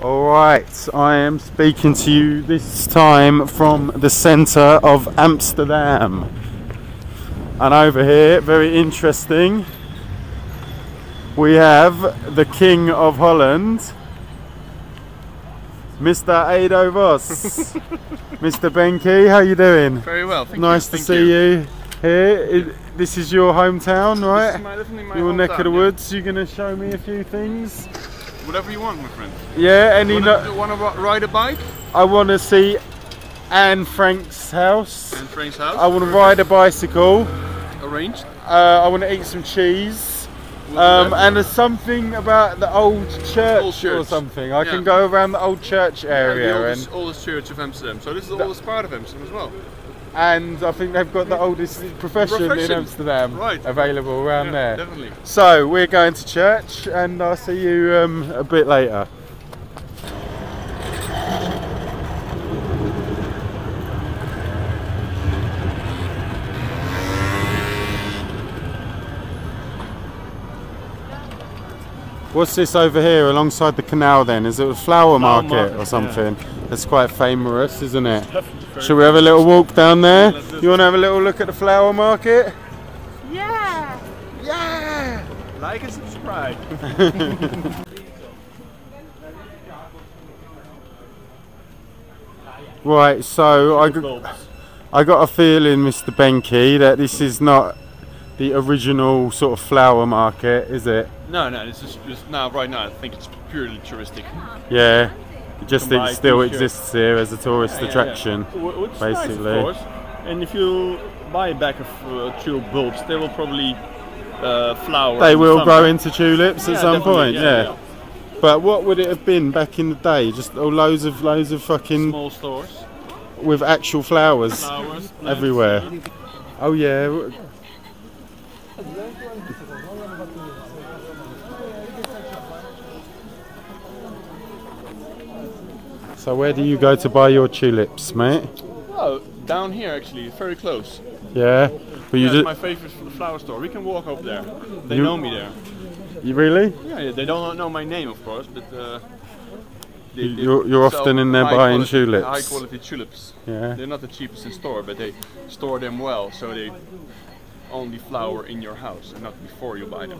Alright, I am speaking to you this time from the centre of Amsterdam. And over here, very interesting, we have the King of Holland, Mr. Edo Vos. Mr. Benky, how you doing? Very well, thank you. Nice to see you here. This is your hometown, right? This is definitely my your hometown, neck of the yeah. woods. You're going to show me a few things? Whatever you want, my friend. Yeah, any... You want to ride a bike? I want to see Anne Frank's house. Anne Frank's house? I want to ride a bicycle. Arranged. I want to eat some cheese. And there's something about the old church, or something. I can go around the old church area. The oldest church of Amsterdam. So this is the oldest part of Amsterdam as well. And I think they've got the oldest profession in Amsterdam available around there. Definitely. So we're going to church, and I'll see you a bit later. What's this over here alongside the canal then? Is it a flower market or something? Yeah. That's quite famous, isn't it? Shall we have a little walk down there? You want to have a little look at the flower market? Yeah! Yeah! Like and subscribe. Right, so I got a feeling, Mr. Benky, that this is not the original sort of flower market, is it? No, this is just right now I think it's purely touristic. Yeah, it still exists here as a tourist attraction, Which basically. Nice, of course. And if you buy a bag of tulip bulbs, they will probably flower. They will grow into tulips at some point, yeah. But what would it have been back in the day? Just loads of fucking small stores with actual flowers everywhere. Oh yeah. So where do you go to buy your tulips, mate? Oh, down here actually, very close. Yeah, but you that's my favorite flower store. We can walk up there. They know me there. You really? Yeah, they don't know my name, of course, but you're often in there buying tulips. High quality tulips. Yeah. They're not the cheapest in store, but they store them well, so they only flower in your house and not before you buy them.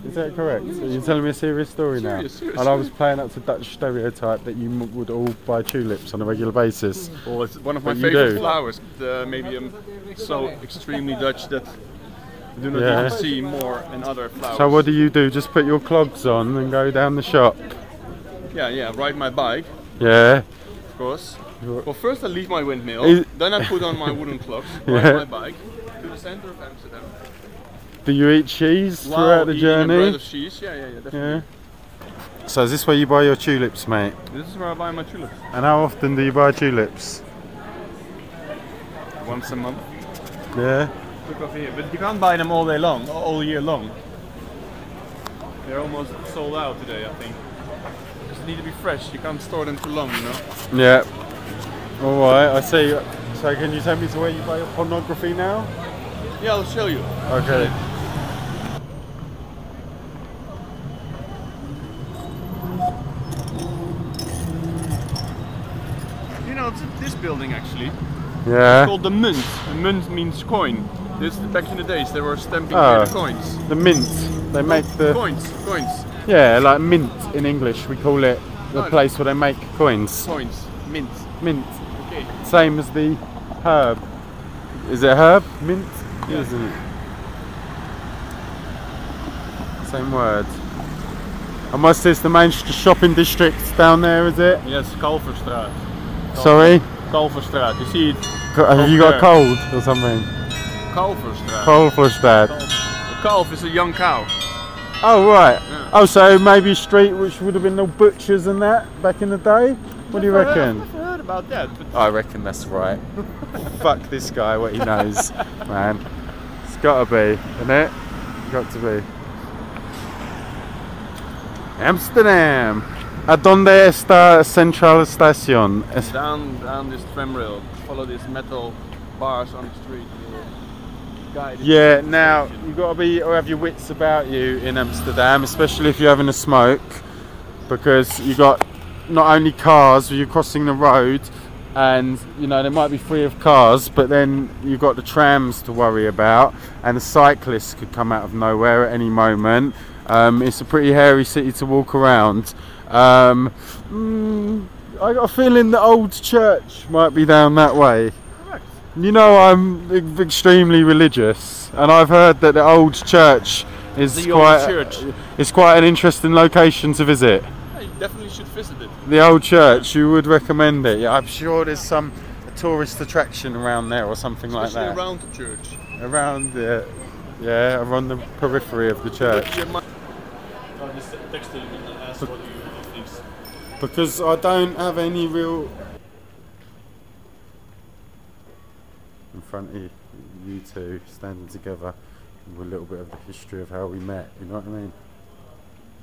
Is that correct? So you're telling me a serious story now? Serious. And I was playing up to Dutch stereotype that you would all buy tulips on a regular basis. Well, it's one of my favorite flowers. Maybe I'm so extremely Dutch that I do not even see more in other flowers. So what do you do? Just put your clogs on and go down the shop? Yeah, ride my bike. Yeah. Of course. Well, first I leave my windmill, then I put on my wooden clogs, ride my bike to the center of Amsterdam. Do you eat cheese throughout the journey? A bread of cheese, yeah, definitely. Yeah. So is this where you buy your tulips, mate? This is where I buy my tulips. And how often do you buy tulips? Once a month. Yeah. Look over here, but you can't buy them all day long, all year long. They're almost sold out today, I think. Just need to be fresh. You can't store them too long, you know. Yeah. All right. I see. So can you take me to where you buy your pornography now? Yeah, I'll show you. Okay. You know, it's this building actually. Yeah. It's called the Munt. And Munt means coin. Back in the days they were stamping the coins. The mint. They make the coins. Yeah, like mint in English. We call it the place where they make coins. Coins. Mint. Mint. Okay. Same as the herb. Is it herb? Mint? Yeah. Isn't it? Same word. I must say it's the main shopping district down there, is it? Yes, Kalverstraat. Sorry? Kalverstraat. You see it? Have you got cold or something? Kalverstraat. Kalverstraat. A calf is a young cow. Oh right. Yeah. Oh, so maybe a street which would have been no butchers and that back in the day? What do you reckon? I've never heard about that. But I reckon that's right. Fuck this guy, what he knows, man. It's got to be, isn't it? Got to be. Amsterdam. ¿A dónde está Central Station? Down this tram rail. Follow these metal bars on the street. Yeah, now you've got to have your wits about you in Amsterdam, especially if you're having a smoke, because you got not only cars, you're crossing the road, and you know they might be free of cars, but then you've got the trams to worry about, and the cyclists could come out of nowhere at any moment. It's a pretty hairy city to walk around. I got a feeling the old church might be down that way. Correct. You know, I'm extremely religious, and I've heard that the old church is it's quite an interesting location to visit. Yeah, you definitely should visit it. The old church, you would recommend it? Yeah, I'm sure there's some tourist attraction around there or something like that. Especially around the church. Around the, yeah, around the periphery of the church. Because I don't have any real... In front of you two standing together with a little bit of the history of how we met, you know what I mean?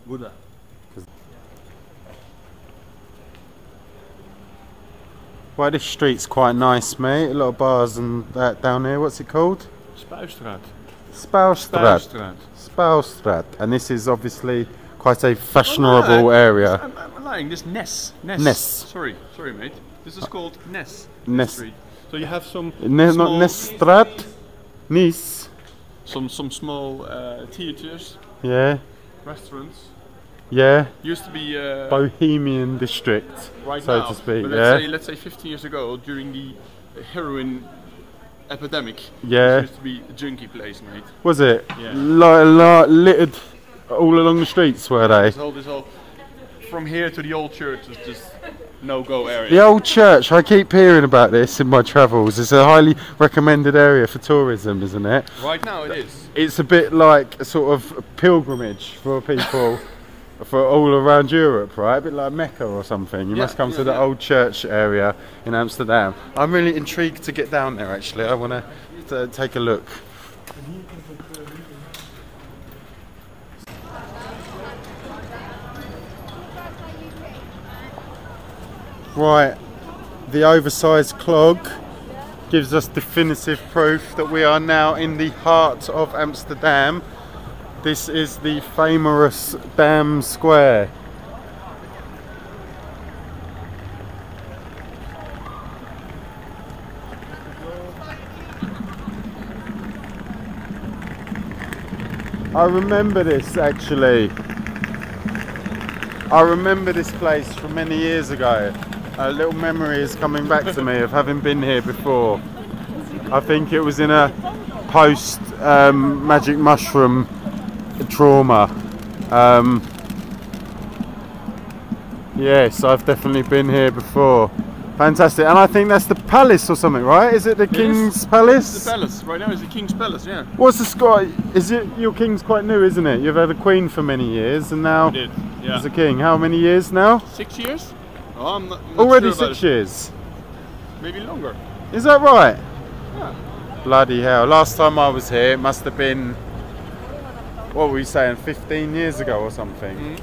Buddha. Well, this street's quite nice, mate. A lot of bars and that down here. What's it called? Spuistraat. Spouwstraat. Spouwstraat. And this is obviously quite a fashionable area. I'm lying. This Nes. Sorry, mate. This is called Nes. Street. So you have some not Nesstraat. Nice. Some small theaters. Yeah. Restaurants. Yeah. Used to be Bohemian district, right so now, to speak. But Yeah. let's say 15 years ago, during the heroin epidemic. Yeah. It used to be a junkie place, mate. Was it? Yeah. Littered all along the streets, were they? This whole from here to the old church was just no-go area. The old church, I keep hearing about this in my travels. It's a highly recommended area for tourism, isn't it? Right now it is. It's a bit like a sort of pilgrimage for people for all around Europe, right? A bit like Mecca or something. You must come to the old church area in Amsterdam. I'm really intrigued to get down there, actually. I want to take a look. Right, the oversized clog gives us definitive proof that we are now in the heart of Amsterdam. This is the famous Dam Square. I remember this actually. I remember this place from many years ago. A little memory is coming back to me of having been here before. I think it was in a post magic mushroom trauma. Yes, I've definitely been here before. Fantastic, and I think that's the palace or something, right? Is it the King's Palace? It's the palace. Right now it's the King's Palace, yeah. What's the sky? Is it your King's quite new, isn't it? You've had a Queen for many years, and now there's a King. How many years now? 6 years? Oh, I'm not already sure 6 years. Maybe longer. Is that right? Yeah. Bloody hell! Last time I was here, it must have been, what were we saying, 15 years ago or something.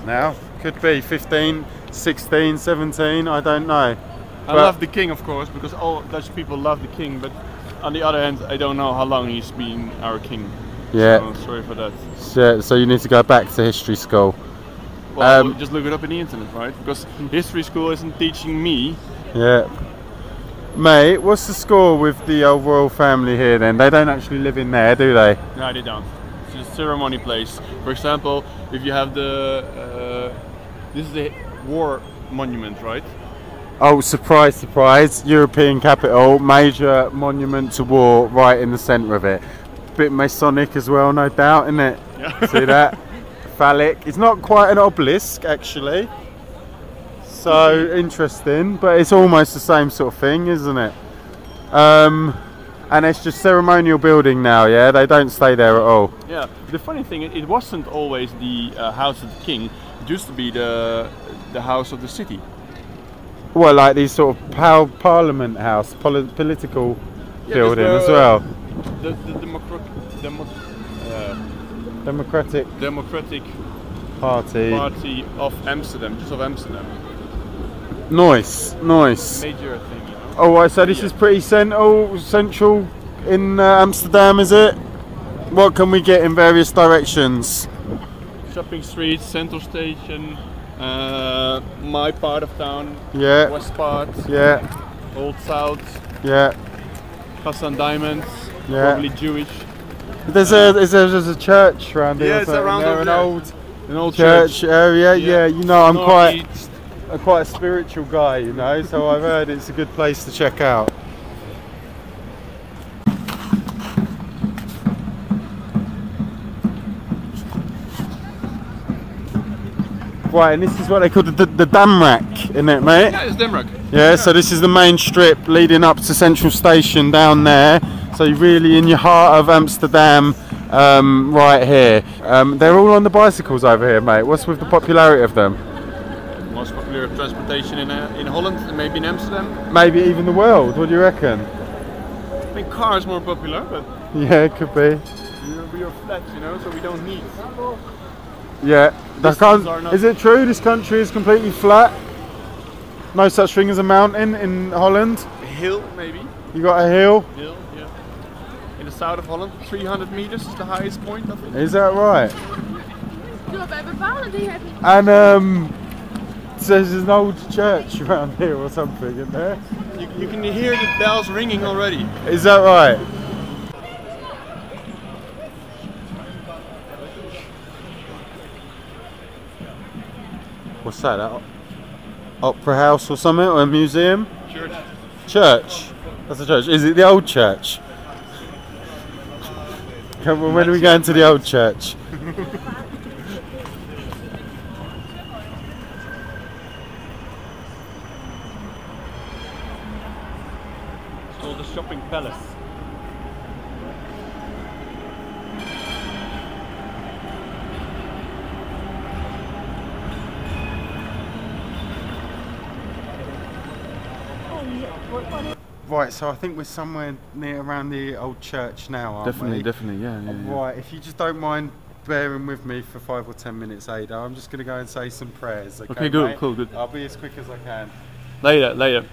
Now, could be 15, 16, 17, I don't know. I love the King, of course, because all Dutch people love the King, but on the other hand, I don't know how long he's been our King. Yeah. So, sorry for that. So you need to go back to history school. Well, just look it up in the internet, right? Because history school isn't teaching me. Yeah. Mate, what's the score with the old royal family here then? They don't actually live in there, do they? No, they don't. It's a ceremony place. For example, if you have the... this is the war monument, right? Oh, surprise, surprise. European capital, major monument to war right in the centre of it. Bit Masonic as well, no doubt, isn't it? Yeah. See that? Phallic. It's not quite an obelisk, actually. So interesting, but it's almost the same sort of thing, isn't it? And it's just ceremonial building now, yeah? They don't stay there at all. Yeah, the funny thing, it wasn't always the house of the king. It used to be the house of the city. Well, like these sort of parliament house, political building as well. The Democratic Party of Amsterdam, just of Amsterdam. Nice. Major thing, you know. Oh, right, so this is pretty central in Amsterdam, is it? What can we get in various directions? Shopping streets, central station. My part of town, Yeah. west part, Yeah. old south, Yeah. Hassan Diamonds, Yeah. probably Jewish. There's a church around here. Yeah, it's around there, over an there. old An old church area. Yeah. You know, I'm Northeast. quite a spiritual guy, you know, so I've heard it's a good place to check out. Right, and this is what they call the dam rack, isn't it, mate? Yeah, it's Denmark. Yeah, so this is the main strip leading up to Central Station down there. So you're really in your heart of Amsterdam, right here. They're all on the bicycles over here, mate. What's with the popularity of them? Most popular transportation in Holland and maybe in Amsterdam. Maybe even the world, what do you reckon? I think car is more popular, but Yeah, it could be. we are flat, you know, so we don't need. Yeah. Distances are not- Is it true this country is completely flat? No such thing as a mountain in Holland? A hill, maybe. You got a hill? Hill, yeah. In the south of Holland, 300 meters is the highest point, I think. Is that right? Ja, wij bepalen die het niet. And so there's an old church around here or something, isn't there? You can hear the bells ringing already. Is that right? What's that? Opera house or something? Or a museum? Church. Church? That's a church. Is it the old church? Come on, when are we going to the old church? It's called the Shopping Palace. Right, so I think we're somewhere near around the old church now, aren't we? Definitely, yeah. Right, if you just don't mind bearing with me for 5 or 10 minutes, Ada, I'm just going to go and say some prayers. Okay, good, mate? cool, good. I'll be as quick as I can. Later.